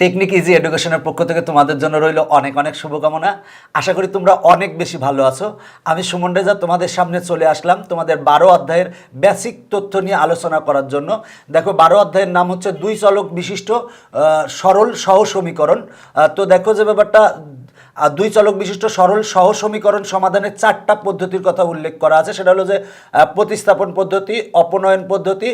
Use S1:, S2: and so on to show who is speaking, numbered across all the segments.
S1: Technique easy এডুকেশনের পক্ষ থেকে তোমাদের জন্য রইল অনেক অনেক শুভকামনা। আশা করি তোমরা অনেক বেশি ভালো আছো। আমি সুমন রেজা তোমাদের সামনে চলে আসলাম তোমাদের 12 অধ্যায়ের বেসিক তথ্য নিয়ে আলোচনা করার জন্য। দেখো 12 অধ্যায়ের নাম হচ্ছে দুই চলক বিশিষ্ট সরল সহ সমীকরণ। তো দেখো যে ব্যাপারটা দুই চলক বিশিষ্ট সরল সহ সমীকরণ সমাধানের 4টা পদ্ধতির কথা উল্লেখ করা আছে। সেটা হলো যে প্রতিস্থাপন পদ্ধতি, অপনয়ন পদ্ধতি,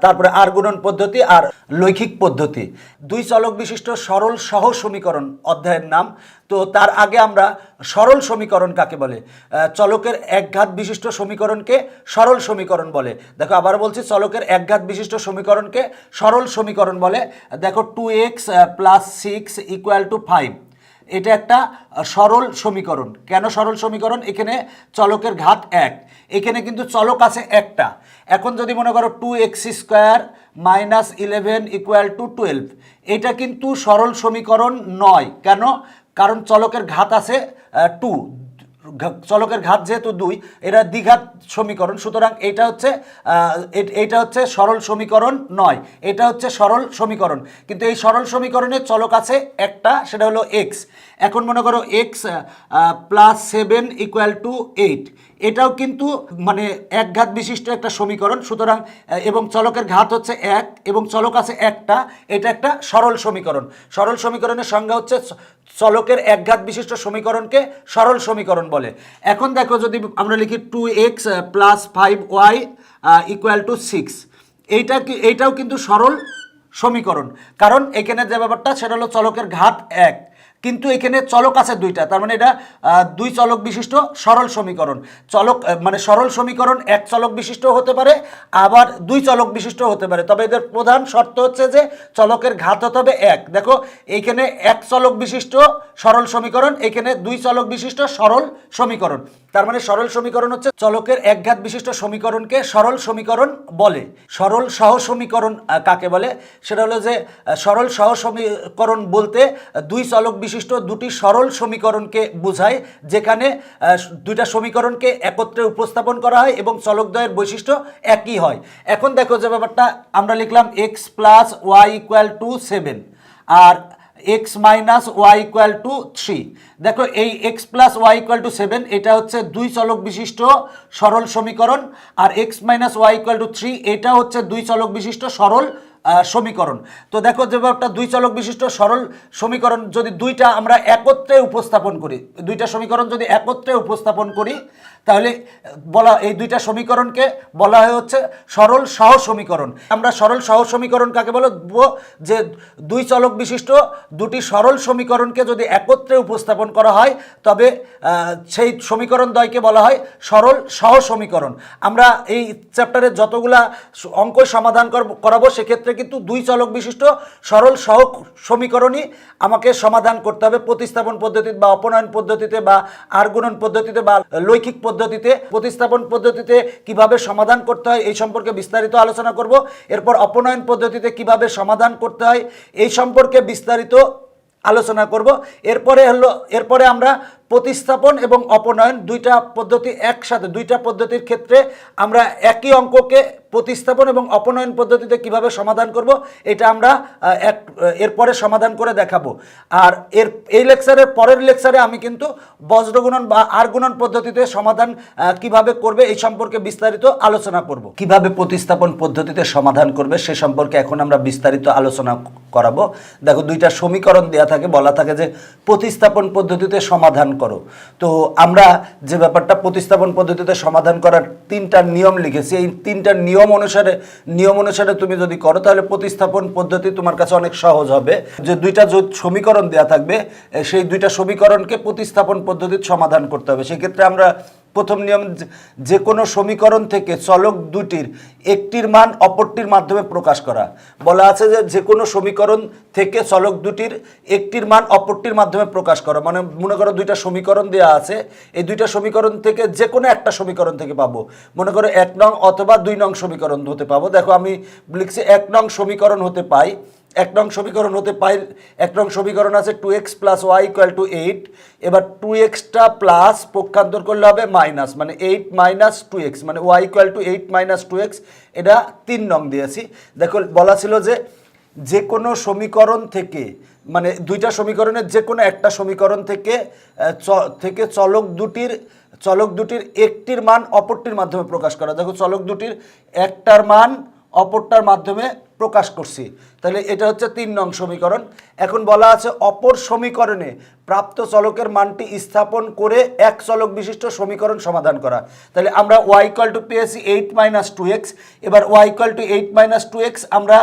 S1: তারপরে আর গুণন পদ্ধতি আর লৈখিক পদ্ধতি। দুই চলক বিশিষ্ট সরল সহ সমীকরণ অধ্যায়ের নাম। তো তার আগে আমরা সরল সমীকরণ কাকে বলে, চলকের একঘাত বিশিষ্ট সমীকরণকে সরল সমীকরণ বলে। দেখো আবার বলছি, চলকের একঘাত বিশিষ্ট সমীকরণকে সরল সমীকরণ বলে। দেখো 2x + 6 = 5, এটা একটা সরল সমীকরণ। কেন সরল সমীকরণ? এখানে চলকের ঘাত 1, এখানে কিন্তু চলক আছে একটা। এখন যদি মনে করো 2x² - 11 = 12, এটা কিন্তু সরল সমীকরণ নয়। কেন? কারণ চলকের ঘাত আছে 2, চলকের ঘাত যেহেতু 2, এটা দ্বিঘাত সমীকরণ, সুতরাং এইটা হচ্ছে সরল সমীকরণ নয়, এটা হচ্ছে সরল সমীকরণ। কিন্তু এই সরল সমীকরণে চলক আছে একটা, সেটা হলো x। এখন মনে করো x + 7 = 8, এটাও কিন্তু মানে একঘাত বিশিষ্ট একটা সমীকরণ। সুতরাং এবং চলকের ঘাত হচ্ছে 1 এবং চলক আছে একটা, এটা একটা সরল সমীকরণ। সরল সমীকরণের সংজ্ঞা হচ্ছে চলকের একঘাত বিশিষ্ট সমীকরণকে সরল সমীকরণ বলে। এখন দেখো যদি আমরা লিখি 2x + 5y = 6, এইটাও কিন্তু সরল সমীকরণ। কারণ এখানে যে ব্যাপারটা সেটা হলো চলকের ঘাত 1, কিন্তু এখানে চলক আছে 2টা, তার মানে এটা দুই চলক বিশিষ্ট সরল সমীকরণ। চলক মানে সরল সমীকরণ এক চলক বিশিষ্ট হতে পারে, আবার দুই চলক বিশিষ্ট হতে পারে, তবে এদের প্রধান শর্ত হচ্ছে যে চলকের ঘাত হতে হবে 1। দেখো এইখানে এক চলক বিশিষ্ট সরল সমীকরণ, এখানে দুই চলক বিশিষ্ট সরল সমীকরণ। তার মানে সরল সমীকরণ হচ্ছে চলকের একঘাত বিশিষ্ট সমীকরণকে সরল সমীকরণ বলে। সরল সহ সমীকরণ কাকে বলে? সেটা হলো যে সরল সহ সমীকরণ বলতে দুই চলক বিশিষ্ট দুটি সরল সমীকরণকে বোঝায়, যেখানে দুইটা সমীকরণকে একত্রে উপস্থাপন করা হয় এবং চলকদ্বয়ের বৈশিষ্ট্য একই হয়। এখন দেখো যে ব্যাপারটা আমরা লিখলাম x + y = 7 আর x - y = 3। দেখো এই x + y = 7, এটা হচ্ছে দুই চলক বিশিষ্ট সরল সমীকরণ, আর x - y = 3, এটা হচ্ছে দুই চলক বিশিষ্ট সরল সমীকরণ। তো দেখো যে ব্যাপারটা দুই চলক বিশিষ্ট সরল সমীকরণ যদি দুইটা আমরা একত্রে উপস্থাপন করি, দুইটা সমীকরণ যদি একত্রে উপস্থাপন করি, তাহলে এই দুইটা সমীকরণকে বলা হয় হচ্ছে সরল সহ সমীকরণ। আমরা সরল সহ সমীকরণ কাকে বলবো? যে দুই চলক বিশিষ্ট দুটি সরল সমীকরণকে যদি একত্রে উপস্থাপন করা হয়, তবে সেই সমীকরণ দ্বয়কে বলা হয় সরল সহ সমীকরণ। আমরা এই চ্যাপ্টারে যতগুলা অঙ্ক সমাধান করাবো, সেক্ষেত্রে কিন্তু দুই চলক বিশিষ্ট সরল সহ সমীকরণই আমাকে সমাধান করতে হবে প্রতিস্থাপন পদ্ধতিতে বা অপনয়ন পদ্ধতিতে বা আর গুণন পদ্ধতিতে বা লৈখিক পদ্ধতিতে। প্রতিস্থাপন পদ্ধতিতে কিভাবে সমাধান করতে হয় এই সম্পর্কে বিস্তারিত আলোচনা করব। এরপর অপনয়ন পদ্ধতিতে কিভাবে সমাধান করতে হয় এই সম্পর্কে বিস্তারিত আলোচনা করব। এরপরে আমরা প্রতিস্থাপন এবং অপনয়ন দুইটা পদ্ধতি একসাথে, দুইটা পদ্ধতির ক্ষেত্রে আমরা একই অঙ্ককে প্রতিস্থাপন এবং অপনয়ন পদ্ধতিতে কিভাবে সমাধান করব, এটা আমরা এরপরে সমাধান করে দেখাবো। আর এই লেকচারের পরের লেকচারে আমি কিন্তু বজ্রগুণন বা আর গুণন পদ্ধতিতে সমাধান কিভাবে করবে এই সম্পর্কে বিস্তারিত আলোচনা করব। কিভাবে প্রতিস্থাপন পদ্ধতিতে সমাধান করবে সে সম্পর্কে এখন আমরা বিস্তারিত আলোচনা করাবো। দেখো দুইটা সমীকরণ দেওয়া থাকে, বলা থাকে যে প্রতিস্থাপন পদ্ধতিতে সমাধান করো। তো আমরা যে ব্যাপারটা প্রতিস্থাপন পদ্ধতিতে সমাধান করার 3টা নিয়ম লিখেছি, এই 3টা নিয়ম অনুসারে তুমি যদি করো, তাহলে প্রতিস্থাপন পদ্ধতি তোমার কাছে অনেক সহজ হবে। যে দুইটা সমীকরণ দেওয়া থাকবে, সেই দুইটা সমীকরণকে প্রতিস্থাপন পদ্ধতিতে সমাধান করতে হবে। সেক্ষেত্রে আমরা প্রথম নিয়ম, যে কোনো সমীকরণ থেকে চলক দুটির একটির মান অপরটির মাধ্যমে প্রকাশ করা। বলা আছে যে যে কোনো সমীকরণ থেকে চলক দুটির একটির মান অপরটির মাধ্যমে প্রকাশ করা, মানে মনে করো দুইটা সমীকরণ দেওয়া আছে, এই দুইটা সমীকরণ থেকে যে কোনো একটা সমীকরণ থেকে পাবো। মনে করো 1 নং অথবা 2 নং সমীকরণ হতে পাবো। দেখো আমি লিখছি 1 নং সমীকরণ হতে পাই। 1 নং সমীকরণ হতে পাই, 1 নং সমীকরণ আছে 2x + y = 8। এবার 2xটা প্লাস পক্ষান্তর করলে হবে মাইনাস, মানে 8 - 2x, মানে y = 8 - 2x। এটা 3 নং দিয়েছি। দেখো বলা ছিল যে যে কোনো সমীকরণ থেকে মানে দুইটা সমীকরণের যে কোনো একটা সমীকরণ থেকে চলক দুটির একটির মান অপরটির মাধ্যমে প্রকাশ করা। দেখো চলক দুটির একটার মান অপরটার মাধ্যমে প্রকাশ করছি, তাহলে এটা হচ্ছে 3 নং সমীকরণ। এখন বলা আছে অপর সমীকরণে প্রাপ্ত চলকের মানটি স্থাপন করে এক চলক বিশিষ্ট সমীকরণ সমাধান করা। তাহলে আমরা y পেয়েছি 8 - 2x, এবার y 8 - 2x আমরা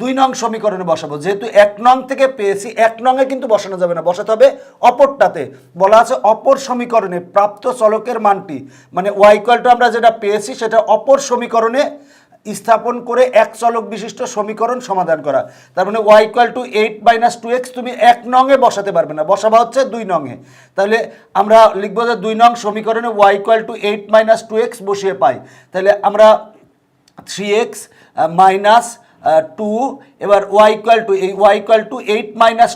S1: 2 নং সমীকরণে বসাবো। যেহেতু 1 নং থেকে পেয়েছি, 1 নংয়ে কিন্তু বসানো যাবে না, বসাতে হবে অপরটাতে। বলা আছে অপর সমীকরণে প্রাপ্ত চলকের মানটি, মানে y আমরা যেটা পেয়েছি সেটা অপর সমীকরণে স্থাপন করে এক চলক বিশিষ্ট সমীকরণ সমাধান করা। তার মানে y 8 - 2x তুমি 1 নংয়ে বসাতে পারবে না, বসাবা হচ্ছে 2 নংয়ে। তাহলে আমরা লিখবো যে 2 নং সমীকরণে y 8 - 2x বসিয়ে পাই। তাহলে আমরা 3x মাইনাস 2, এবার y এই y 8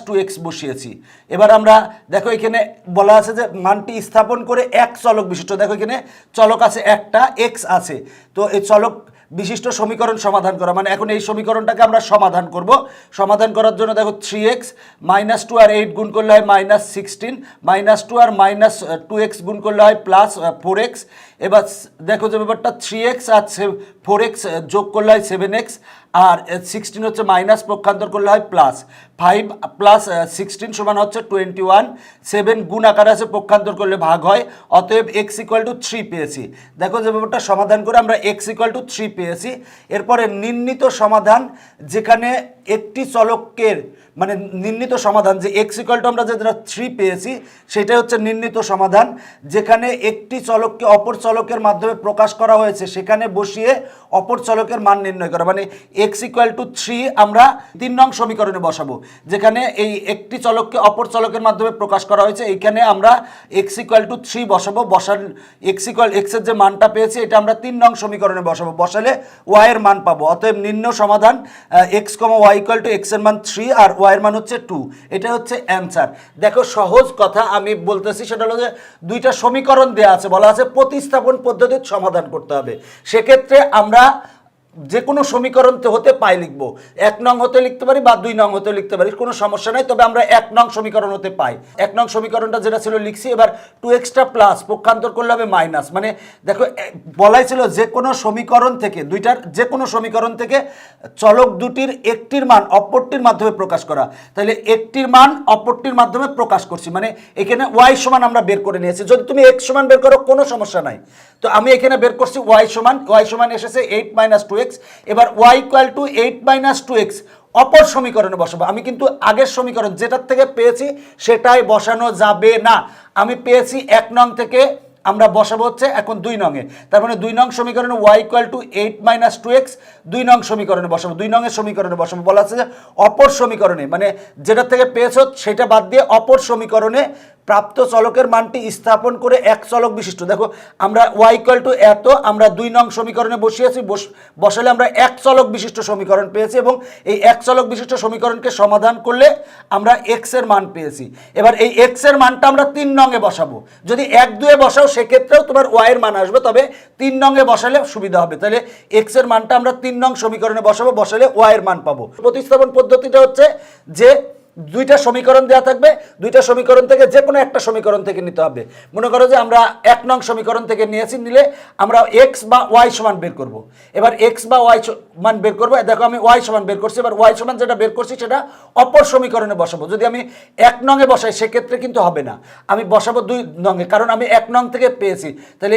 S1: - 2x বসিয়েছি। এবার আমরা দেখো এখানে বলা আছে যে মানটি স্থাপন করে এক চলক বিশিষ্ট, দেখো এখানে চলক আছে একটা, x আছে, তো এই চলক বিশিষ্ট সমীকরণ সমাধান করা, মানে এখন এই সমীকরণটাকে আমরা সমাধান করব। সমাধান করার জন্য দেখো 3x - 2 আর 8 গুণ করলে হয় -16, -2 আর -2x গুণ করলে হয় +4x। এবার দেখো যে ব্যাপারটা 3x আর 4x যোগ করলে হয় 7x, আর 16 হচ্ছে মাইনাস, পক্ষান্তর করলে হয় প্লাস। 5 + 16 সমান হচ্ছে 21, 7 গুণ আকারে আছে, পক্ষান্তর করলে ভাগ হয়, অতএব x = 3 পেয়েছি। দেখো যে ব্যাপারটা সমাধান করে আমরা x = 3 পেয়েছি। এরপরে নির্ণীত সমাধান, যেখানে একটি চলকের মানে নির্ণীত সমাধান যে x আমরা যেটা 3 পেয়েছি সেটা হচ্ছে নির্ণীত সমাধান, যেখানে একটি চলককে অপর চলকের মাধ্যমে প্রকাশ করা হয়েছে সেখানে বসিয়ে অপর চলকের মান নির্ণয় করা। মানে x = 3 আমরা 3 নং সমীকরণে বসাবো, যেখানে এই একটি চলককে অপর চলকের মাধ্যমে প্রকাশ করা হয়েছে, এইখানে আমরা x = 3 বসাবো। x এর যে মানটা পেয়েছি এটা আমরা 3 নং সমীকরণে বসাবো, বসালে y এর মান পাবো। অতএব নির্ণয় সমাধান x, y = x এর মান 3 আর y এর মান হচ্ছে 2, এটা হচ্ছে অ্যানসার। দেখো সহজ কথা আমি বলতেছি, সেটা হলো যে দুইটা সমীকরণ দেয়া আছে, বলা আছে প্রতিস্থাপন পদ্ধতির সমাধান করতে হবে। সেক্ষেত্রে আমরা যে কোনো সমীকরণ হতে পাই লিখবো, 1 নং হতে লিখতে পারি বা 2 নং হতে লিখতে পারি, কোনো সমস্যা নাই। তবে আমরা 1 নং সমীকরণ হতে পাই। 1 নং সমীকরণটা যেটা ছিল লিখছি, এবার 2x প্লাস, পক্ষান্তর করলে হবে মাইনাস। মানে দেখো বলাই ছিল যে কোনো সমীকরণ থেকে, দুইটার যে কোনো সমীকরণ থেকে চলক দুটির একটির মান অপরটির মাধ্যমে প্রকাশ করা। তাহলে একটির মান অপরটির মাধ্যমে প্রকাশ করছি, মানে এখানে y সমান আমরা বের করে নিয়েছি। যদি তুমি x সমান বের করো কোনো সমস্যা নাই, তো আমি এখানে বের করছি y সমান এসেছে 8 - 2x। এবার y = 8 - 2x অপর সমীকরণে বসাবো। আমি কিন্তু আগের সমীকরণ যেটার থেকে পেয়েছি সেটাই বসানো যাবে না। আমি পেয়েছি 1 নং থেকে, আমরা বসাবো হচ্ছে এখন 2 নংয়ে। তার মানে 2 নং সমীকরণে y = 8 - 2x 2 নং সমীকরণে বসাবো, 2 নংয়ের সমীকরণে বসাবো। বলা আছে যে অপর সমীকরণে, মানে যেটা থেকে পেয়েছো সেটা বাদ দিয়ে অপর সমীকরণে প্রাপ্ত চলকের মানটি স্থাপন করে এক চলক বিশিষ্ট। দেখো আমরা y = এত আমরা 2 নং সমীকরণে বসিয়েছি, বসালে আমরা এক চলক বিশিষ্ট সমীকরণ পেয়েছি, এবং এই এক চলক বিশিষ্ট সমীকরণকে সমাধান করলে আমরা x এর মান পেয়েছি। এবার এই x এর মানটা আমরা 3 নংয়ে বসাবো। যদি 1, 2 এ বসাও সেক্ষেত্রেও তোমার y এর মান আসবে, তবে 3 নংয়ে বসালে সুবিধা হবে। তাহলে x এর মানটা আমরা 3 নং সমীকরণে বসাবো, বসালে y এর মান পাবো। প্রতিস্থাপন পদ্ধতিটা হচ্ছে যে দুইটা সমীকরণ দেওয়া থাকবে, দুইটা সমীকরণ থেকে যে কোনো একটা সমীকরণ থেকে নিতে হবে। মনে করো যে আমরা 1 নং সমীকরণ থেকে নিলে আমরা x বা y সমান বের করব। এবার x বা y মান বের করবো। দেখো আমি y সমান বের করছি, এবার y সমান যেটা বের করছি সেটা অপর সমীকরণে বসাবো। যদি আমি 1 নংয়ে বসাই সেক্ষেত্রে কিন্তু হবে না, আমি বসাবো 2 নংয়ে, কারণ আমি 1 নং থেকে পেয়েছি। তাহলে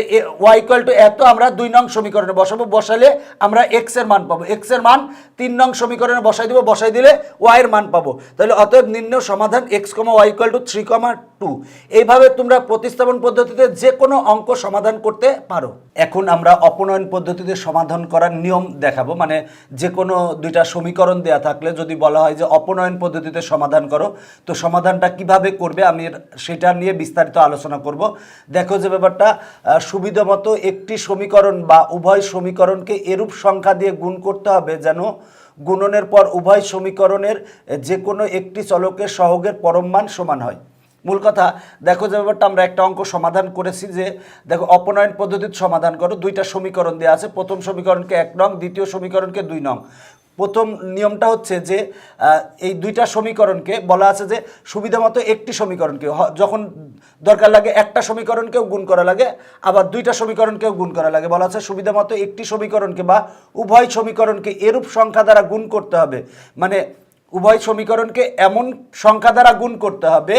S1: y = এত আমরা 2 নং সমীকরণে বসাবো, বসালে আমরা x এর মান পাবো। x এর মান 3 নং সমীকরণে বসাই দেবো, বসাই দিলে y এর মান পাবো। তাহলে অতএব নির্ণয় সমাধান x, y = 3, 2। এইভাবে তোমরা প্রতিস্থাপন পদ্ধতিতে যে কোনো অঙ্ক সমাধান করতে পারো। এখন আমরা অপনয়ন পদ্ধতিতে সমাধান করার নিয়ম দেখাবো। মানে যে কোনো দুইটা সমীকরণ দেয়া থাকলে যদি বলা হয় যে অপনয়ন পদ্ধতিতে সমাধান করো, তো সমাধানটা কিভাবে করবে আমি সেটা নিয়ে বিস্তারিত আলোচনা করব। দেখো যে ব্যাপারটা সুবিধামতো একটি সমীকরণ বা উভয় সমীকরণকে এরূপ সংখ্যা দিয়ে গুণ করতে হবে যেন গুণনের পর উভয় সমীকরণের যে কোনো একটি চলকের সহগের পরম মান সমান হয়। মূল কথা দেখো যে ব্যাপারটা আমরা একটা অঙ্ক সমাধান করেছি, যে দেখো অপনয়ন পদ্ধতিতে সমাধান করো, দুইটা সমীকরণ দেওয়া আছে, প্রথম সমীকরণকে 1 নং, দ্বিতীয় সমীকরণকে 2 নং। প্রথম নিয়মটা হচ্ছে যে এই দুইটা সমীকরণকে বলা আছে যে সুবিধামতো একটি সমীকরণকে যখন দরকার লাগে একটা সমীকরণকেও গুণ করা লাগে, আবার দুইটা সমীকরণকেও গুণ করা লাগে। বলা আছে সুবিধামতো একটি সমীকরণকে বা উভয় সমীকরণকে এরূপ সংখ্যা দ্বারা গুণ করতে হবে, মানে উভয় সমীকরণকে এমন সংখ্যা দ্বারা গুণ করতে হবে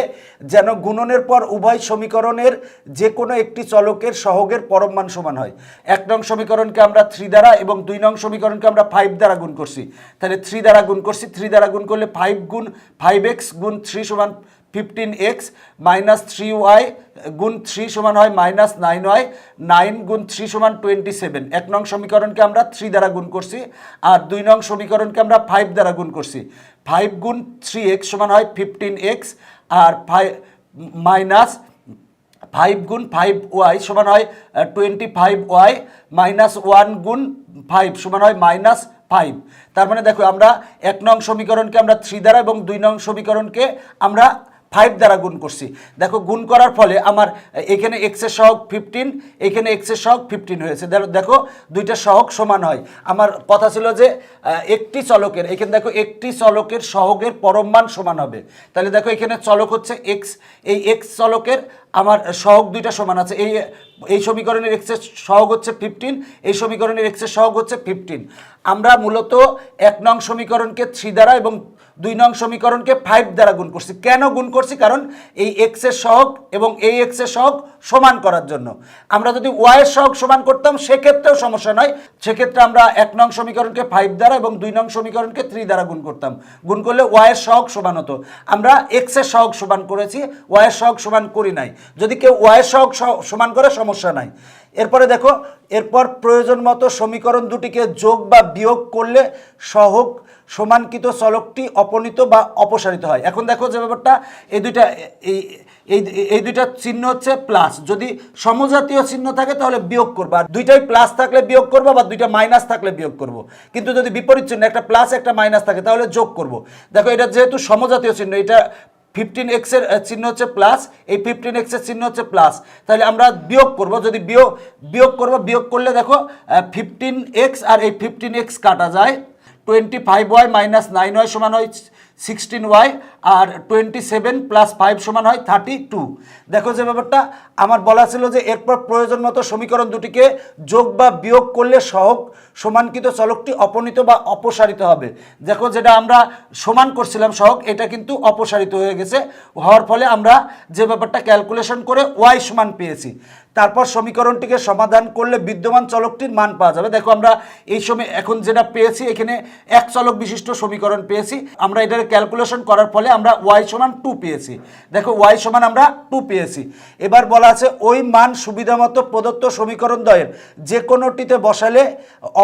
S1: যেন গুণনের পর উভয় সমীকরণের যে কোনো একটি চলকের সহগের পরম মান সমান হয়। 1 নং সমীকরণকে আমরা 3 দ্বারা এবং 2 নং সমীকরণকে আমরা 5 দ্বারা গুণ করছি, তাহলে 3 দ্বারা গুণ করছি, 3 দ্বারা গুণ করলে 5 গুণ 5x গুণ 3 সমান 15x মাইনাস 3y গুণ 3 সমান হয় মাইনাস 9y, 9 গুণ 3 সমান 27। 1 নং সমীকরণকে আমরা 3 দ্বারা গুণ করছি আর 2 নং সমীকরণকে আমরা 5 দ্বারা গুণ করছি। 5 গুণ 3x সমান হয় 15x আর 5 মাইনাস 5 গুণ 5y সমান হয় 25y মাইনাস 1 গুণ 5 সমান হয় মাইনাস 5। তার মানে দেখো আমরা 1 নং সমীকরণকে আমরা 3 দ্বারা এবং 2 নং সমীকরণকে আমরা 5 দ্বারা গুণ করছি। দেখো গুণ করার ফলে আমার এখানে x এর সহগ 15, এখানে x এর সহগ 15 হয়েছে। দেখো দুইটা সহগ সমান হয়। আমার কথা ছিল যে একটি চলকের, এখানে দেখো একটি চলকের সহগের পরম মান সমান হবে। তাহলে দেখো এখানে চলক হচ্ছে x, এই x চলকের আমার সহগ দুইটা সমান আছে। এই সমীকরণের x এর সহগ হচ্ছে 15, এই সমীকরণের x এর সহগ হচ্ছে 15। আমরা মূলত 1 নং সমীকরণকে 3 দ্বারা এবং 2 নং সমীকরণকে 5 দ্বারা গুণ করছি। কেন গুণ করছি? কারণ এই x এর সহগ এবং এই x এর সহগ সমান করার জন্য। আমরা যদি y এর সহগ সমান করতাম সেক্ষেত্রেও সমস্যা নয়, সেক্ষেত্রে আমরা 1 নং সমীকরণকে 5 দ্বারা এবং 2 নং সমীকরণকে 3 দ্বারা গুণ করতাম, গুণ করলে y এর সহগ সমান হতো। আমরা x এর সহগ সমান করেছি, y এর সহগ সমান করি নাই। যদি কেউ y এর সহগ সমান করে সমস্যা নাই। এরপরে দেখো, এরপর প্রয়োজন মতো সমীকরণ দুটিকে যোগ বা বিয়োগ করলে সহগ সমানকৃত চলকটি অপনীত বা অপসারিত হয়। এখন দেখো যে ব্যাপারটা, এই দুইটা চিহ্ন হচ্ছে প্লাস, যদি সমজাতীয় চিহ্ন থাকে তাহলে বিয়োগ করবো, আর দুইটাই প্লাস থাকলে বিয়োগ করবো বা দুইটা মাইনাস থাকলে বিয়োগ করব। কিন্তু যদি বিপরীত চিহ্ন একটা প্লাস একটা মাইনাস থাকে তাহলে যোগ করব। দেখো এটা যেহেতু সমজাতীয় চিহ্ন, এটা 15x এর চিহ্ন হচ্ছে প্লাস, এই 15x এর চিহ্ন হচ্ছে প্লাস, তাহলে আমরা বিয়োগ করব। যদি বিয়োগ করলে দেখো 15x আর এই 15x কাটা যায়, 25y মাইনাস 9y সমান হয় 16y আর 27 প্লাস 5 সমান হয় 32। দেখো যে ব্যাপারটা আমার বলা ছিল যে এরপর প্রয়োজন মতো সমীকরণ দুটিকে যোগ বা বিয়োগ করলে সহগ সমানকৃত চলকটি অপনীত বা অপসারিত হবে। দেখো যেটা আমরা সমান করছিলাম সহগ, এটা কিন্তু অপসারিত হয়ে গেছে, হওয়ার ফলে আমরা যে ব্যাপারটা ক্যালকুলেশন করে y সমান পেয়েছি। তারপর সমীকরণটিকে সমাধান করলে বিদ্যমান চলকটির মান পাওয়া যাবে। দেখো আমরা এই সময় এখন যেটা পেয়েছি, এখানে এক চলক বিশিষ্ট সমীকরণ পেয়েছি, আমরা এটার ক্যালকুলেশন করার ফলে আমরা y সমান 2 পেয়েছি। দেখো y সমান আমরা 2 পেয়েছি। এবার বলা আছে ওই মান সুবিধামতো প্রদত্ত সমীকরণ দ্বয়ের যে কোনোটিতে বসালে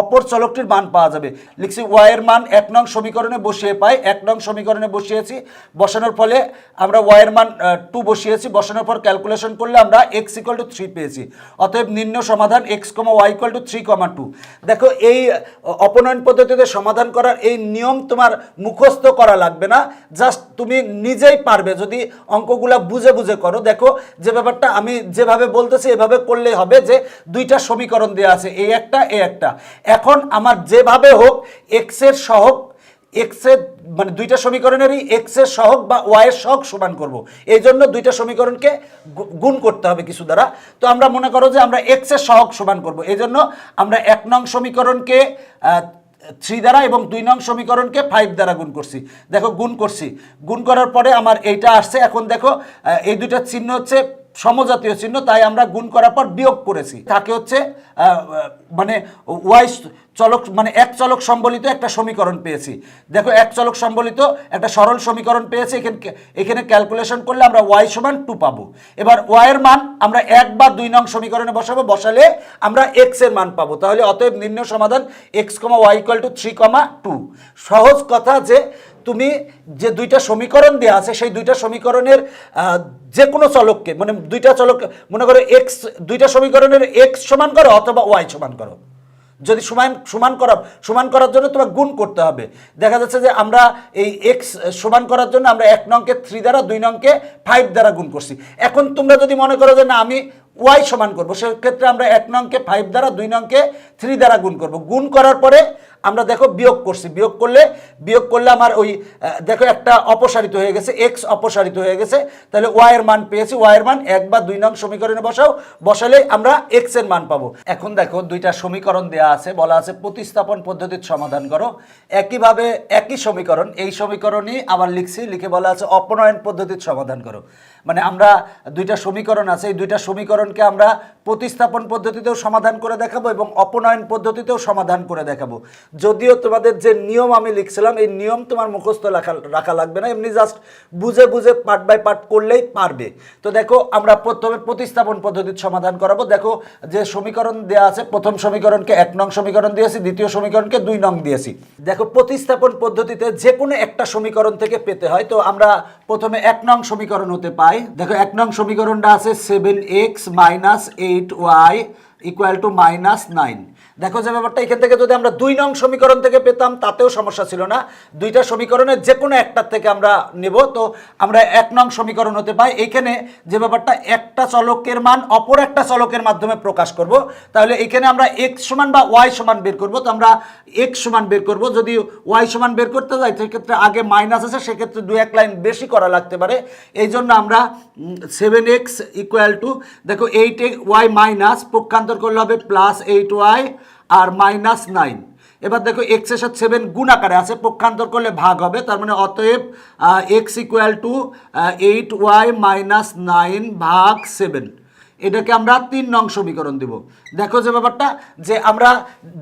S1: অপর চলকটির মান পাওয়া যাবে। লিখছি y এর মান 1 নং সমীকরণে বসিয়ে পাই, 1 নং সমীকরণে বসিয়েছি, বসানোর ফলে আমরা y এর মান 2 বসিয়েছি, বসানোর পর ক্যালকুলেশন করলে আমরা x = 3 পেয়েছি। অতএব নিম্ন সমাধান x, y = 3, 2। দেখো এই অপনয়ন পদ্ধতিতে সমাধান করার এই নিয়ম তোমার মুখস্থ করা লাগবে না, জাস্ট তুমি নিজেই পারবে যদি অঙ্কগুলা বুঝে বুঝে করো। দেখো যে ব্যাপারটা আমি যেভাবে বলতেছি এভাবে করলে হবে যে দুইটা সমীকরণ দেওয়া আছে, এই একটা এই একটা। এখন আমার যেভাবে হোক x এর সহগ, x এর মানে দুইটা সমীকরণেরই x এর সহগ বা y এর সহগ সমান করব। এই জন্য দুইটা সমীকরণকে গুণ করতে হবে কিছু দ্বারা। তো আমরা মনে করো যে আমরা x এর সহগ সমান করব, এই জন্য আমরা 1 নং সমীকরণকে 3 দ্বারা এবং 2 নং সমীকরণকে 5 দ্বারা গুণ করছি। দেখো গুণ করছি, গুণ করার পরে আমার এইটা আসছে। এখন দেখো এই দুইটা চিহ্ন হচ্ছে সমজাতীয় চিহ্ন, তাই আমরা গুণ করার পর বিয়োগ করেছি। থাকে হচ্ছে মানে y চলক মানে এক চলক সম্বলিত একটা সমীকরণ পেয়েছি। দেখো এক চলক সম্বলিত একটা সরল সমীকরণ পেয়েছি। এখানে ক্যালকুলেশন করলে আমরা y সমান 2 পাবো। এবার y এর মান আমরা 1 বা 2 নং সমীকরণে বসাবো, বসালে আমরা x এর মান পাবো। তাহলে অতএব নির্ণয় সমাধান x, y = 3, 2। সহজ কথা যে তুমি যে দুইটা সমীকরণ দেওয়া আছে সেই দুইটা সমীকরণের যে কোনো চলককে, মানে দুইটা চলক মনে করো x, দুইটা সমীকরণের x সমান করো অথবা y সমান করো। যদি সমান করার জন্য তোমার গুণ করতে হবে। দেখা যাচ্ছে যে আমরা এই x সমান করার জন্য আমরা 1 নংকে 3 দ্বারা, 2 নংকে 5 দ্বারা গুণ করছি। এখন তোমরা যদি মনে করো যে না আমি y সমান করবো, সেক্ষেত্রে আমরা 1 নংকে 5 দ্বারা, 2 নংকে 3 দ্বারা গুণ করব। গুণ করার পরে আমরা দেখো বিয়োগ করছি, বিয়োগ করলে আমার ওই দেখো একটা অপসারিত হয়ে গেছে, এক্স অপসারিত হয়ে গেছে, তাহলে ওয়াই এর মান পেয়েছি। ওয়াই এর মান 1 বা 2 নং সমীকরণে বসালে আমরা এক্স এর মান পাবো। এখন দেখো দুইটা সমীকরণ দেয়া আছে, বলা আছে প্রতিস্থাপন পদ্ধতির সমাধান করো। একইভাবে একই সমীকরণ, এই সমীকরণই আবার লিখে বলা আছে অপনয়ন পদ্ধতির সমাধান করো। মানে আমরা দুইটা সমীকরণ আছে, এই দুইটা সমীকরণকে আমরা প্রতিস্থাপন পদ্ধতিতেও সমাধান করে দেখাবো এবং অপনয়ন পদ্ধতিতেও সমাধান করে দেখাবো। যদিও তোমাদের যে নিয়ম আমি লিখছিলাম এই নিয়ম তোমার মুখস্থ রাখা লাগবে না, এমনি জাস্ট বুঝে পার্ট বাই পার্ট করলেই পারবে। তো দেখো আমরা প্রথমে প্রতিস্থাপন পদ্ধতির সমাধান করাবো। দেখো যে সমীকরণ দেওয়া আছে, প্রথম সমীকরণকে 1 নং সমীকরণ দিয়েছি, দ্বিতীয় সমীকরণকে 2 নং দিয়েছি। দেখো প্রতিস্থাপন পদ্ধতিতে যে কোনো একটা সমীকরণ থেকে পেতে হয়, তো আমরা প্রথমে 1 নং সমীকরণ হতে পাই। দেখো 1 নং সমীকরণটা আছে 7x - 8y = -9। দেখো যে ব্যাপারটা এখান থেকে যদি আমরা 2 নং সমীকরণ থেকে পেতাম তাতেও সমস্যা ছিল না, দুইটা সমীকরণের যে কোনো একটার থেকে আমরা নেব। তো আমরা 1 নং সমীকরণ হতে পাই। এখানে যে ব্যাপারটা একটা চলকের মান অপর একটা চলকের মাধ্যমে প্রকাশ করব, তাহলে এখানে আমরা x সমান বা y সমান বের করব। তো আমরা x সমান বের করব, যদি y সমান বের করতে যাই সেক্ষেত্রে আগে মাইনাস আছে, সেক্ষেত্রে 2-1 লাইন বেশি করা লাগতে পারে। এই জন্য আমরা 7x = দেখো 8y মাইনাস পক্ষান্তর করলে হবে +8y আর -9। এবার দেখো x এর সাথে 7 গুণ আকারে আছে, পক্ষান্তর করলে ভাগ হবে, তার মানে অতএব x = 8y - 9 ভাগ 7। এটাকে আমরা 3 নং সমীকরণ দেব। দেখো যে ব্যাপারটা যে আমরা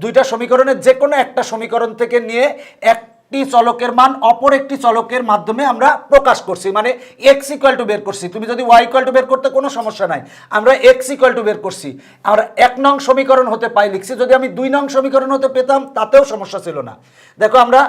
S1: দুইটা সমীকরণের যে কোনো একটা সমীকরণ থেকে নিয়ে একটি চলকের মান অপর একটি চলকের মাধ্যমে আমরা প্রকাশ করছি, মানে x = বের করছি। তুমি যদি y = বের করতে কোনো সমস্যা নাই, আমরা x = বের করছি। আমরা 1 নং সমীকরণ হতে পাই লিখছি, যদি আমি 2 নং সমীকরণ হতে পেতাম তাতেও সমস্যা ছিল না। দেখো আমরা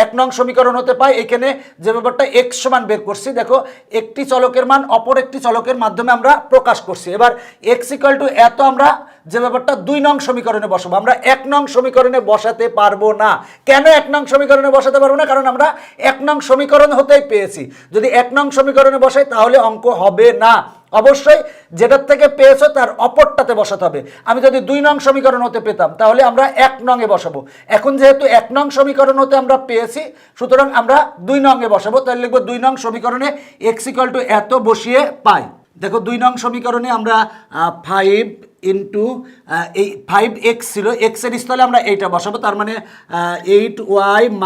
S1: 1 নং সমীকরণ হতে পাই, এখানে যে ব্যাপারটা x সমান বের করছি, দেখো একটি চলকের মান অপর একটি চলকের মাধ্যমে আমরা প্রকাশ করছি। এবার x = এত আমরা যে ব্যাপারটা 2 নং সমীকরণে বসাবো, আমরা 1 নং সমীকরণে বসাতে পারবো না। কেন 1 নং সমীকরণে বসাতে পারবো না? কারণ আমরা 1 নং সমীকরণ হতেই পেয়েছি। যদি 1 নং সমীকরণে বসাই তাহলে অঙ্ক হবে না, অবশ্যই যেটার থেকে পেয়েছো তার অপরটাতে বসাতে হবে। আমি যদি 2 নং সমীকরণ হতে পেতাম তাহলে আমরা 1 নং এ বসাবো। এখন যেহেতু 1 নং সমীকরণ হতে আমরা পেয়েছি, সুতরাং আমরা 2 নং এ বসাবো। তাহলে লিখবো 2 নং সমীকরণে x = এত বসিয়ে পাই। দেখো 2 নং সমীকরণে আমরা 5 এই 5x ছিল, x এর স্থলে আমরা এইটা বসাবো, তার মানে 8y -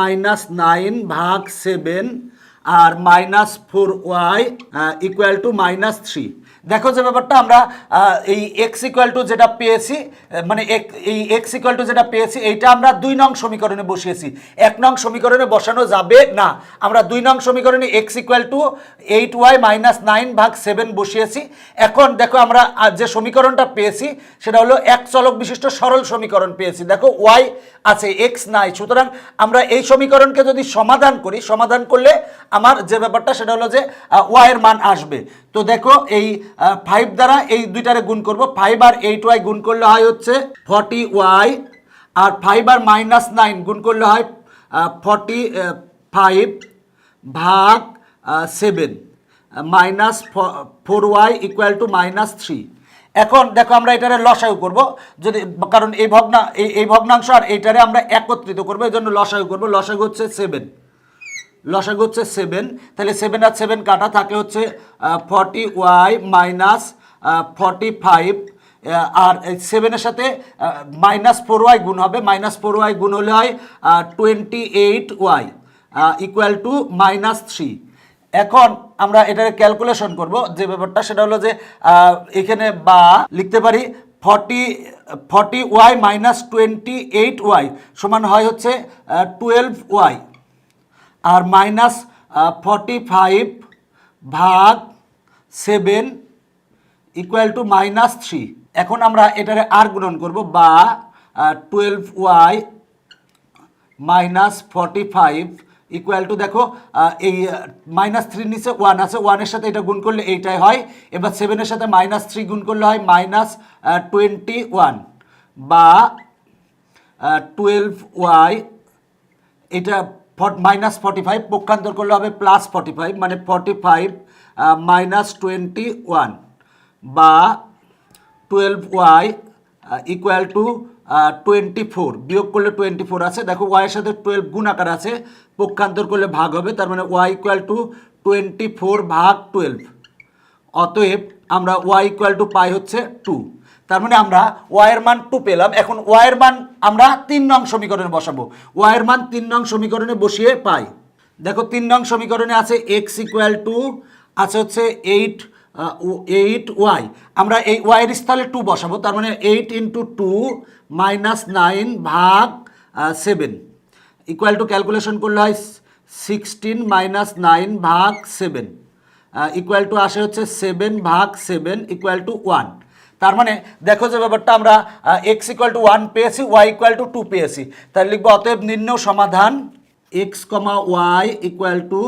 S1: 9 ভাগ 7 আর -4y = -3। দেখো যে ব্যাপারটা আমরা এই x = যেটা পেয়েছি, মানে এই x = যেটা পেয়েছি এইটা আমরা 2 নং সমীকরণে বসিয়েছি, 1 নং সমীকরণে বসানো যাবে না। আমরা 2 নং সমীকরণে x = 8y - 9 ভাগ 7 বসিয়েছি। এখন দেখো আমরা যে সমীকরণটা পেয়েছি সেটা হলো এক চলক বিশিষ্ট সরল সমীকরণ পেয়েছি। দেখো y আছে, x নাই, সুতরাং আমরা এই সমীকরণকে যদি সমাধান করি, সমাধান করলে আমার যে ব্যাপারটা সেটা হলো যে y এর মান আসবে। তো দেখো এই 5 দ্বারা এই দুইটারে গুণ করব, 5 আর 8y গুণ করলে হয় হচ্ছে 40y, আর 5 আর -9 গুণ করলে হয় 45 ভাগ 7 -4y = -3। এখন দেখো আমরা এটারে লসাগু করব, যদি কারণ এই ভগ্নাংশ আর এইটারে আমরা একত্রিত করবো, এই জন্য লসাগু করবো। লসাগু হচ্ছে 7, লসাগু হচ্ছে 7, তাহলে 7 আর 7 কাটা থাকে হচ্ছে 40y - 45, আর 7-এর সাথে -4y গুণ হবে, -4y গুণ হলে হয় 28y = -3। এখন আমরা এটাকে ক্যালকুলেশন করব, যে ব্যাপারটা সেটা হলো যে এখানে বা লিখতে পারি 40y - 28y সমান হয় হচ্ছে 12y, আর -45 ভাগ 7 = -3। এখন আমরা এটারে আর গুণন করব, বা 12y - 45 = দেখো এই -3 নিচে 1 আছে, 1-এর সাথে এটা গুণ করলে এইটাই হয়। এবার 7-এর সাথে -3 গুণ করলে হয় -21, বা 12y এটা -45 পক্ষান্তর করলে হবে +45, মানে 45 - 21, বা 12y 24, বিয়োগ করলে 24 আছে। দেখো ওয়াইয়ের সাথে 12 গুণ আকার আছে, পক্ষান্তর করলে ভাগ হবে, তার মানে ওয়াই ইকুয়াল টু 24 ভাগ 12। অতএব আমরা ওয়াই ইকুয়াল টু পাই হচ্ছে 2। তার মানে আমরা ওয়াইয়ের মান 2 পেলাম। এখন ওয়াইয়ের মান আমরা 3 নং সমীকরণে বসাবো। ওয়াইয়ের মান 3 নং সমীকরণে বসিয়ে পাই। দেখো 3 নং সমীকরণে আছে এক্স ইকুয়াল টু আছে হচ্ছে 8 ওয়াই। আমরা এই ওয়াইয়ের স্থলে 2 বসাবো, তার মানে 8 ইন্টু 2 মাইনাস 9 ভাগ 7 ইকুয়াল টু ক্যালকুলেশন করলে হয় 16 মাইনাস 9 ভাগ 7 ইকুয়াল টু আসে হচ্ছে 7 ভাগ 7 ইকুয়াল টু 1। তার মানে দেখো যে ব্যাপারটা আমরা এক্স ইকুয়াল টু 1 পেয়েছি, ওয়াই ইকুয়াল টু 2 পেয়েছি। তাহলে লিখবো অতএব নির্ণয় সমাধান x comma y equal to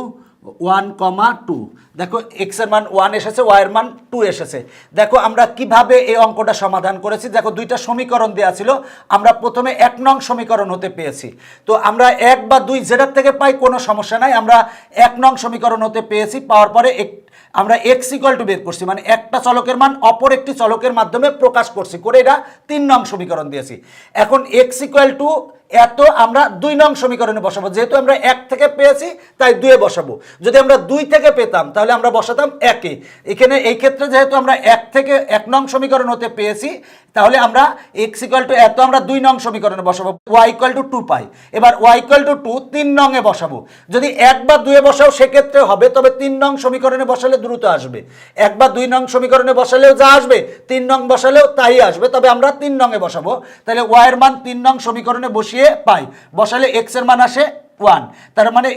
S1: 1,2। দেখো এক্স এর মান 1 এসেছে, ওয়াই এর মান 2 এসেছে। দেখো আমরা কিভাবে এই অঙ্কটা সমাধান করেছি। দেখো দুইটা সমীকরণ দেওয়া ছিল, আমরা প্রথমে 1 নং সমীকরণ হতে পেয়েছি। তো আমরা 1 বা 2 যেটার থেকে পাই কোনো সমস্যা নাই, আমরা 1 নং সমীকরণ হতে পেয়েছি। পাওয়ার পরে আমরা এক্স ইকুয়াল টু বের করছি, মানে একটা চলকের মান অপর একটি চলকের মাধ্যমে প্রকাশ করছি, করে এটা 3 নং সমীকরণ দিয়েছি। এখন এক্স ইকুয়াল টু এত আমরা 2 নং সমীকরণে বসাবো, যেহেতু আমরা 1 থেকে পেয়েছি তাই 2 এ বসাবো। যদি আমরা 2 থেকে পেতাম তাহলে আমরা বসাতাম 1 এ। এখানে এই ক্ষেত্রে যেহেতু আমরা 1 থেকে 1 নং সমীকরণ হতে পেয়েছি, তাহলে আমরা x ইকুয়াল টু এত আমরা 2 নং সমীকরণে বসাবো, y ইকুয়াল টু 2 পাই। এবার y ইকুয়াল টু 2 3 নং এ বসাবো। যদি 1 বা 2 এ বসাও সেক্ষেত্রে হবে, তবে 3 নং সমীকরণে বসালে দ্রুত আসবে। 1 বা 2 নং সমীকরণে বসালেও যা আসবে, 3 নং বসালেও তাই আসবে, তবে আমরা 3 নং এ বসাবো। তাহলে y এর মান 3 নং সমীকরণে বসিয়ে পাই, বসালে x এর মান আসে 1। তার মানে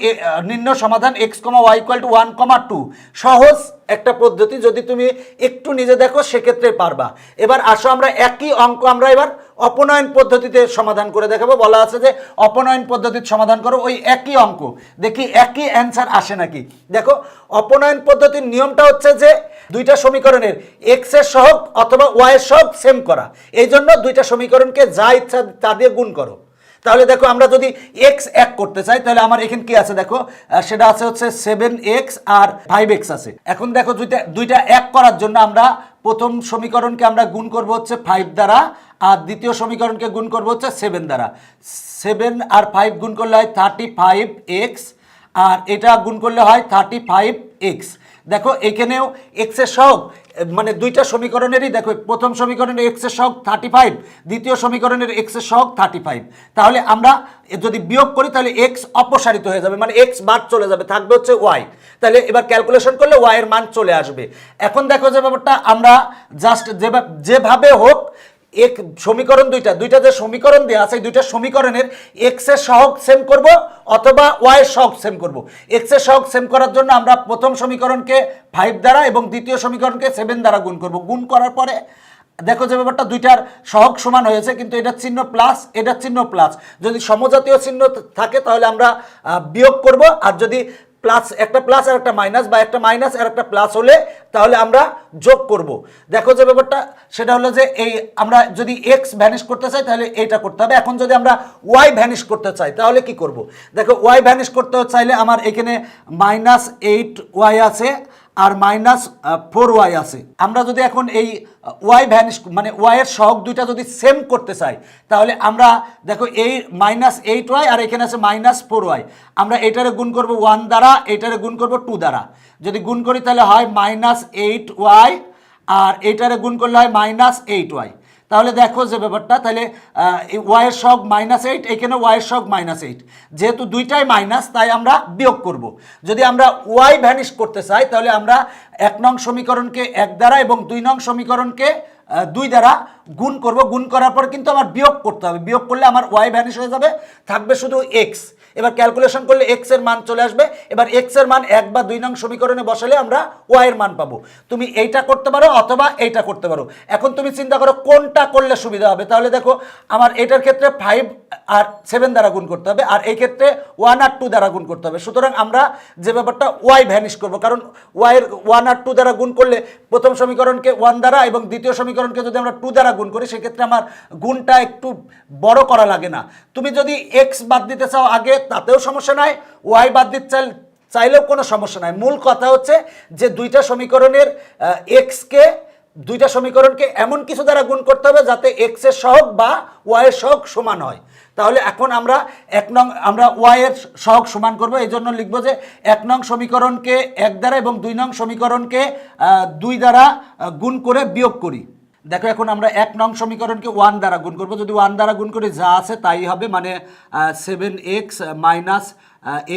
S1: নির্ণয় সমাধান x, y ইকুয়াল টু 1,2। সহজ একটা পদ্ধতি, যদি তুমি একটু নিজে দেখো সেক্ষেত্রে পারবা। এবার আসো আমরা একই অঙ্ক আমরা এবার অপনয়ন পদ্ধতিতে সমাধান করে দেখাবো। বলা আছে যে অপনয়ন পদ্ধতির সমাধান করো ওই একই অঙ্ক, দেখি একই অ্যান্সার আসে নাকি। দেখো অপনয়ন পদ্ধতির নিয়মটা হচ্ছে যে দুইটা সমীকরণের এক্স এর সহগ অথবা ওয়াই এর সহগ সেম করা। এই জন্য দুইটা সমীকরণকে যা ইচ্ছা তা দিয়ে গুণ করো। তাহলে দেখো আমরা যদি এক্স এক করতে চাই তাহলে আমার এখানে কি আছে দেখো, সেটা আছে হচ্ছে 7x আর 5x আছে। এখন দেখো দুইটা এক করার জন্য আমরা প্রথম সমীকরণকে আমরা গুণ করব হচ্ছে 5 দ্বারা, আর দ্বিতীয় সমীকরণকে গুণ করব হচ্ছে 7 দ্বারা। 7 আর 5 গুণ করলে হয় 35x, আর এটা গুণ করলে হয় 35x। দেখো এখানেও এক্স এর সহগ, মানে দুইটা সমীকরণেরই দেখো প্রথম সমীকরণের এক্স এর সহগ 35, দ্বিতীয় সমীকরণের এক্স এর সহগ 35। তাহলে আমরা যদি বিয়োগ করি তাহলে এক্স অপসারিত হয়ে যাবে, মানে এক্স বাদ চলে যাবে, থাকবে হচ্ছে ওয়াই। তাহলে এবার ক্যালকুলেশন করলে ওয়াই এর মান চলে আসবে। এখন দেখো যে ব্যাপারটা আমরা জাস্ট যেভাবে হোক এক সমীকরণ দুইটা যে সমীকরণ দেওয়া আছে, দুইটা সমীকরণের এক্স এর সহগ সেম করব অথবা ওয়াই এর সহগ সেম করব। এক্স এর সহগ সেম করার জন্য আমরা প্রথম সমীকরণকে 5 দ্বারা এবং দ্বিতীয় সমীকরণকে 7 দ্বারা গুণ করব। গুণ করার পরে দেখো যে ব্যাপারটা দুইটার সহগ সমান হয়েছে, কিন্তু এটার চিহ্ন প্লাস, এটার চিহ্ন প্লাস। যদি সমজাতীয় চিহ্ন থাকে তাহলে আমরা বিয়োগ করব, আর যদি প্লাস একটা প্লাস আর একটা মাইনাস, বা একটা মাইনাস আর একটা প্লাস হলে তাহলে আমরা যোগ করব। দেখো যে ব্যাপারটা সেটা হলো যে এই আমরা যদি এক্স ভ্যানিশ করতে চাই তাহলে এইটা করতে হবে। এখন যদি আমরা ওয়াই ভ্যানিশ করতে চাই তাহলে কি করব। দেখো ওয়াই ভ্যানিশ করতে চাইলে আমার এখানে -8y আছে আর -4y আছে। আমরা যদি এখন এই ওয়াই ভ্যানিশ মানে ওয়াই এর সহগ দুইটা যদি সেম করতে চাই তাহলে আমরা দেখো এই -8y আর এখানে আছে -4y, আমরা এটারে গুণ করব 1 দ্বারা, এটারে গুণ করব 2 দ্বারা। যদি গুণ করি তাহলে হয় -8y, আর এটারে গুণ করলে হয় -8y। তাহলে দেখো যে ব্যাপারটা, তাহলে ওয়াই এর সহগ -8, এখানে ওয়াই এর সহগ -8, যেহেতু দুইটাই মাইনাস তাই আমরা বিয়োগ করব। যদি আমরা ওয়াই ভ্যানিশ করতে চাই তাহলে আমরা 1 নং সমীকরণকে 1 দ্বারা এবং 2 নং সমীকরণকে 2 দ্বারা গুণ করব। গুণ করার পর কিন্তু আমার বিয়োগ করতে হবে, বিয়োগ করলে আমার ওয়াই ভ্যানিশ হয়ে যাবে, থাকবে শুধু এক্স। এবার ক্যালকুলেশন করলে এক্স এর মান চলে আসবে। এবার এক্স এর মান 1 বা 2 নং সমীকরণে বসালে আমরা ওয়াই এর মান পাবো। তুমি এইটা করতে পারো অথবা এইটা করতে পারো। এখন তুমি চিন্তা করো কোনটা করলে সুবিধা হবে। তাহলে দেখো আমার এটার ক্ষেত্রে 5 আর 7 দ্বারা গুণ করতে হবে, আর এই ক্ষেত্রে 1 আর 2 দ্বারা গুণ করতে হবে। সুতরাং আমরা যে ব্যাপারটা ওয়াই ভ্যানিশ করব, কারণ ওয়াই এর 1 আর 2 দ্বারা গুণ করলে প্রথম সমীকরণকে 1 দ্বারা এবং দ্বিতীয় সমীকরণকে যদি আমরা 2 দ্বারা গুণ করি সেক্ষেত্রে আমার গুণটা একটু বড় করা লাগে না। তুমি যদি এক্স বাদ দিতে চাও আগে তাতেও সমস্যা নাই, ওয়াই বাদ দিতে চাইলেও কোনো সমস্যা নাই। মূল কথা হচ্ছে যে দুইটা সমীকরণের এক্সকে দুইটা সমীকরণকে এমন কিছু দ্বারা গুণ করতে হবে যাতে এক্স এর সহগ বা ওয়াই এর সহগ সমান হয়। তাহলে এখন আমরা আমরা ওয়াই এর সহগ সমান করব, এই জন্য লিখবো যে 1 নং সমীকরণকে 1 দ্বারা এবং 2 নং সমীকরণকে 2 দ্বারা গুণ করে বিয়োগ করি। দেখো এখন আমরা 1 নং সমীকরণকে 1 দ্বারা গুণ করব, যদি 1 দ্বারা গুণ করি যা আছে তাই হবে, মানে 7x minus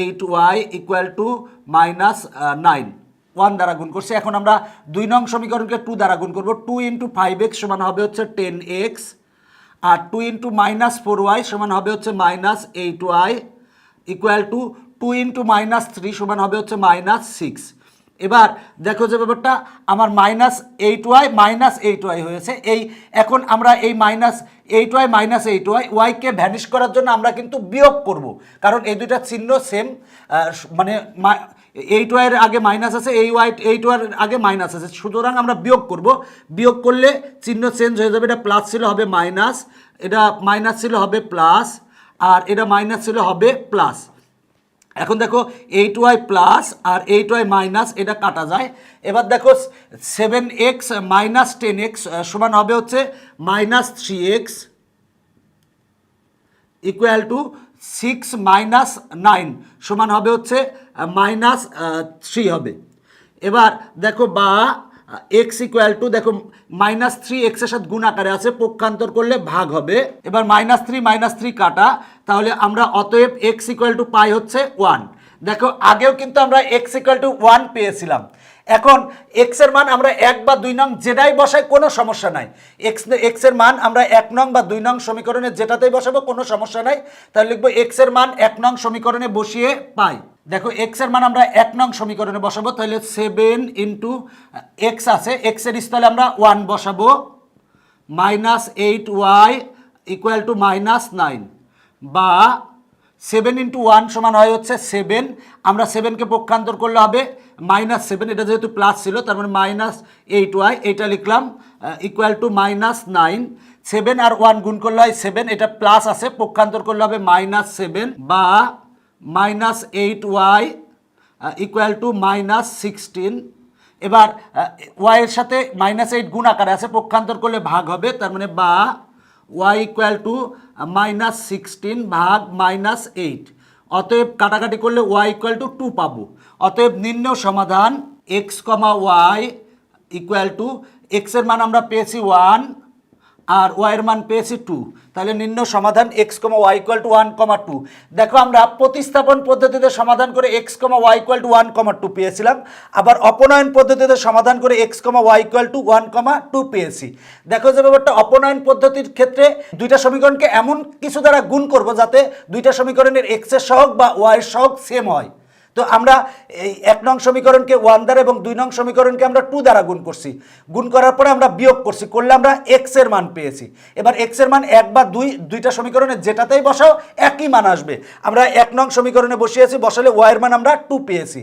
S1: 8y equal to minus 9, 1 দ্বারা গুণ করছি। এখন আমরা 2 নং সমীকরণকে 2 দ্বারা গুণ করব, 2 ইন্টু 5x সমান হবে হচ্ছে 10x, আর 2 ইন্টু মাইনাস 4y সমান হবে হচ্ছে minus 8y equal to 2 into minus 3 সমান হবে হচ্ছে মাইনাস 6। এবার দেখো যে ব্যাপারটা আমার মাইনাস 8y হয়েছে। এই এখন আমরা এই minus 8y minus 8y ওয়াইকে vanish করার জন্য আমরা কিন্তু বিয়োগ করব, কারণ এই দুইটা চিহ্ন সেম, মানে 8y এর আগে মাইনাস আছে, এই 8y এর আগে মাইনাস আছে, সুতরাং আমরা বিয়োগ করব। বিয়োগ করলে চিহ্ন চেঞ্জ হয়ে যাবে, এটা প্লাস ছিল হবে মাইনাস, এটা মাইনাস ছিল হবে প্লাস, আর এটা মাইনাস ছিল হবে প্লাস। এখন দেখো 8y প্লাস আর 8y মাইনাস এটা কাটা যায়। এবার দেখো 7x মাইনাস 10x সমান হবে হচ্ছে minus 3x equal to 6 minus 9 সমান হবে হচ্ছে মাইনাস 3 হবে। এবার দেখো বা এক্স ইকুয়াল টু, দেখো মাইনাস 3 এক্সের সাথে গুণ আকারে আছে, পক্ষান্তর করলে ভাগ হবে। এবার মাইনাস 3 কাটা, তাহলে আমরা অতএব এক্স ইকুয়াল টু পাই হচ্ছে 1। দেখো আগেও কিন্তু আমরা এক্স ইকুয়াল টু 1 পেয়েছিলাম। এখন এক্স এর মান আমরা 1 বা 2 নং যেটাই বসাই কোনো সমস্যা নাই, এক্স এর মান আমরা 1 নং বা 2 নং সমীকরণে যেটাতেই বসাবো কোনো সমস্যা নাই। তাহলে লিখবো এক্স এর মান 1 নং সমীকরণে বসিয়ে পাই। দেখো এক্স এর মান আমরা 1 নং সমীকরণে বসাবো, তাহলে 7 ইন্টু এক্স আছে, এক্স এর স্থলে আমরা 1 বসাবো, minus 8y equal to minus 9, বা 7 ইন্টু 1 সমান হয় হচ্ছে 7, আমরা 7কে পক্ষান্তর করলে হবে মাইনাস 7, এটা যেহেতু প্লাস ছিল তার মানে মাইনাস 8y, এটা লিখলাম ইকুয়াল টু মাইনাস 9। 7 আর 1 গুণ করলে হয় 7, এটা প্লাস আছে, পক্ষান্তর করলে হবে মাইনাস 7, বা minus 8y equal to minus 16। এবার ওয়াই এর সাথে মাইনাস 8 গুণ আকারে আছে, পক্ষান্তর করলে ভাগ হবে, তার মানে বা y ইকুয়াল টু মাইনাস 16 ভাগ মাইনাস 8। অতএব কাটাকাটি করলে y ইকুয়াল টু 2 পাবো। অতএব নির্ণয় সমাধান x, y equal to, x এর মান আমরা পেয়েছি 1 আর y এর মান পেয়েছি 2, তাহলে নির্ণয় সমাধান x, y ইকুয়াল টু 1, 2। দেখো আমরা প্রতিস্থাপন পদ্ধতিতে সমাধান করে x, y ইকুয়াল টু 1, 2 পেয়েছিলাম, আবার অপনয়ন পদ্ধতিতে সমাধান করে x, y ইকুয়াল টু 1, 2 পেয়েছি। দেখো যে ব্যাপারটা অপনয়ন পদ্ধতির ক্ষেত্রে দুইটা সমীকরণকে এমন কিছু দ্বারা গুণ করব যাতে দুইটা সমীকরণের x এর সহগ বা y এর সহগ সেম হয়। তো আমরা এই 1 নং সমীকরণকে 1 দ্বারা এবং 2 নং সমীকরণকে আমরা 2 দ্বারা গুণ করছি, গুণ করার পরে আমরা বিয়োগ করছি, করলে আমরা x এর মান পেয়েছি। এবার x এর মান 1 বা 2 দুইটা সমীকরণে যেটাতেই বসাও একই মান আসবে। আমরা 1 নং সমীকরণে বসিয়েছি, বসালে y এর মান আমরা 2 পেয়েছি।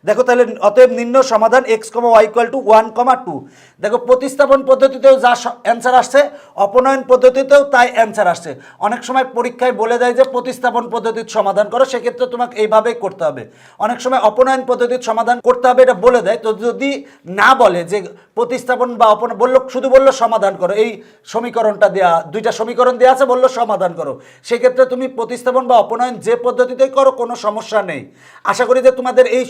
S1: দেখো তাহলে অতএব নির্ণয় সমাধান x, y ইকুয়াল টু 1, 2। দেখো প্রতিস্থাপন পদ্ধতিতেও যা অ্যান্সার আসছে অপনয়ন পদ্ধতিতেও তাই অ্যান্সার আসছে। অনেক সময় পরীক্ষায় বলে দেয় যে প্রতিস্থাপন পদ্ধতির সমাধান করো, সেক্ষেত্রে তোমাকে এইভাবেই করতে হবে। অনেক সময় অপনয়ন পদ্ধতির সমাধান করতে হবে এটা বলে দেয়, তো যদি না বলে যে প্রতিস্থাপন বা বললো, শুধু বললো সমাধান করো, এই সমীকরণটা দেওয়া, দুইটা সমীকরণ দেওয়া আছে, বললো সমাধান করো, সেক্ষেত্রে তুমি প্রতিস্থাপন বা অপনয়ন যে পদ্ধতিতেই করো কোনো সমস্যা নেই। আশা করি যে তোমাদের এই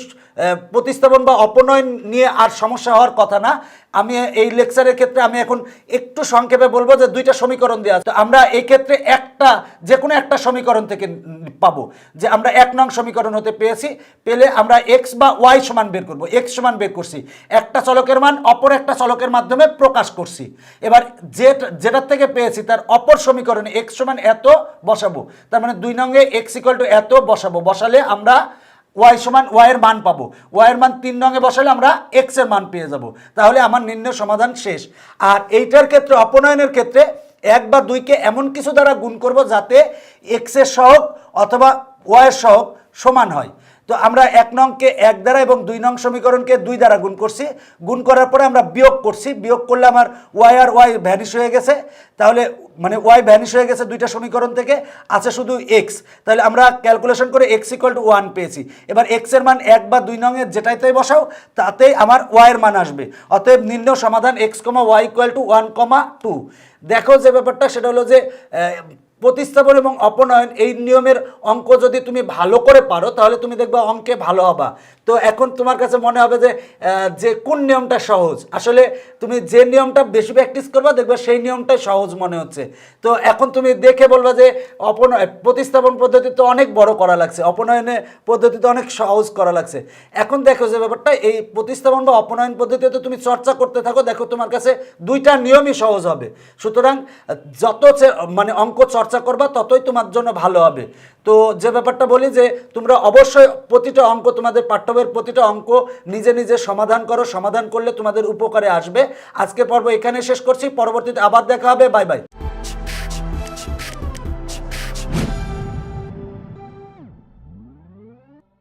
S1: প্রতিস্থাপন বা অপনয়ন নিয়ে আর সমস্যা হওয়ার কথা না। আমি এই লেকচারের ক্ষেত্রে আমি এখন একটু সংক্ষেপে বলবো যে দুইটা সমীকরণ দেওয়া আছে, আমরা এই ক্ষেত্রে যে কোনো একটা সমীকরণ থেকে পাবো, যে আমরা 1 নং সমীকরণ হতে পেলে আমরা x বা y সমান বের করব। x সমান বের করছি, একটা চলকের মান অপর একটা চলকের মাধ্যমে প্রকাশ করছি। এবার যেটার থেকে পেয়েছি তার অপর সমীকরণে x সমান এত বসাবো, তার মানে 2 নঙ্গে x ইকুয়াল টু এত বসাবো, বসালে আমরা y সমান y এর মান পাবো। y এর মান 3 নঙে বসালে আমরা x এর মান পেয়ে যাব, তাহলে আমার নির্ণয় সমাধান শেষ। আর এইটার ক্ষেত্রে অপনয়নের ক্ষেত্রে 1 বা 2কে এমন কিছু দ্বারা গুণ করব যাতে x এর সহগ অথবা y এর সহগ সমান হয়। তো আমরা 1 নংকে 1 দ্বারা এবং 2 নং সমীকরণকে 2 দ্বারা গুণ করছি, গুণ করার পরে আমরা বিয়োগ করছি, বিয়োগ করলে আমার ওয়াই আর ওয়াই ভ্যানিশ হয়ে গেছে, তাহলে মানে ওয়াই ভ্যানিশ হয়ে গেছে দুইটা সমীকরণ থেকে, আছে শুধু এক্স। তাহলে আমরা ক্যালকুলেশন করে এক্স ইকুয়াল টু 1 পেয়েছি। এবার এক্স এর মান 1 বা 2 নং এর যেটাইতেই বসাও তাতেই আমার ওয়াই এর মান আসবে। অতএব নির্ণয় সমাধান x comma y equal to 1,2। দেখো যে ব্যাপারটা সেটা হলো যে প্রতিস্থাপন এবং অপনয়ন এই নিয়মের অঙ্ক যদি তুমি ভালো করে পারো তাহলে তুমি দেখবা অঙ্কে ভালো হবা। তো এখন তোমার কাছে মনে হবে যে কোন নিয়মটা সহজ, আসলে তুমি যে নিয়মটা বেশি প্র্যাকটিস করবা দেখবা সেই নিয়মটাই সহজ মনে হচ্ছে। তো এখন তুমি দেখে বলবা যে প্রতিস্থাপন পদ্ধতি তো অনেক বড় করা লাগছে, অপনয়নে পদ্ধতি তো অনেক সহজ করা লাগছে। এখন দেখো যে ব্যাপারটা এই প্রতিস্থাপন বা অপনয়ন পদ্ধতিতে তুমি চর্চা করতে থাকো, দেখো তোমার কাছে দুইটা নিয়মই সহজ হবে। সুতরাং যত মানে অঙ্ক চর্চা করবা ততই তোমার জন্য ভালো হবে। তো যে ব্যাপারটা বলি যে তোমরা অবশ্যই প্রতিটা অঙ্ক, তোমাদের পাঠ্যবইয়ের প্রতিটা অঙ্ক নিজে নিজে সমাধান করো, সমাধান করলে তোমাদের উপকারে আসবে। আজকের পর্ব এখানে শেষ করছি, পরবর্তীতে আবার দেখা হবে। Bye bye.